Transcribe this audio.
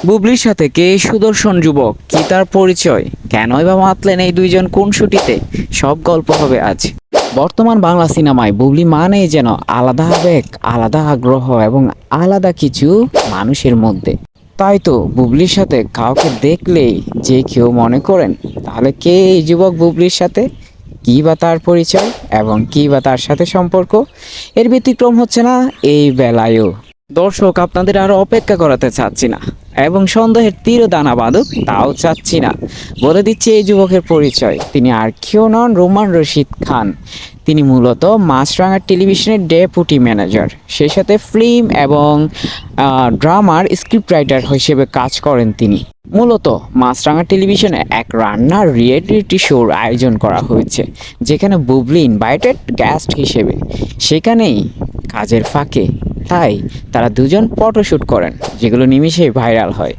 বুবলির সাথে কে এই সুদর্শন যুবক, কি তার পরিচয়, কেনই বা মাতলেন এই দুইজন খুনসুটিতে, সব গল্প হবে আজ। বর্তমান বাংলা সিনেমায় বুবলি মানেই যেন আলাদা আবেগ, আলাদা আগ্রহ এবং আলাদা কিছু মানুষের মধ্যে। তাই তো বুবলির সাথে কাউকে দেখলেই যে কেউ মনে করেন তাহলে কে এই যুবক বুবলির সাথে, কী বা তার পরিচয় এবং কী বা তার সাথে সম্পর্ক। এর ব্যতিক্রম হচ্ছে না এই বেলায়ও। দর্শক, আপনাদের আরো অপেক্ষা করাতে চাচ্ছি না এবং সন্দেহের তীর দানা বাঁধুক তাও চাচ্ছি না। বলে দিচ্ছি এই যুবকের পরিচয়। তিনি আর কেউ নন, রোমান রশিদ খান। তিনি মূলত মাছরাঙা টেলিভিশনের ডেপুটি ম্যানেজার, সেই সাথে ফিল্ম এবং ড্রামার স্ক্রিপ্ট রাইটার হিসেবে কাজ করেন তিনি। মূলত মাছরাঙা টেলিভিশনে এক রান্নার রিয়েলিটি শোর আয়োজন করা হয়েছে, যেখানে বুবলি ইনভাইটেড গেস্ট হিসেবে। সেখানেই কাজের ফাঁকে তাই তারা দুজন ফটোশ্যুট করেন, যেগুলো নিমিষেই ভাইরাল হয়।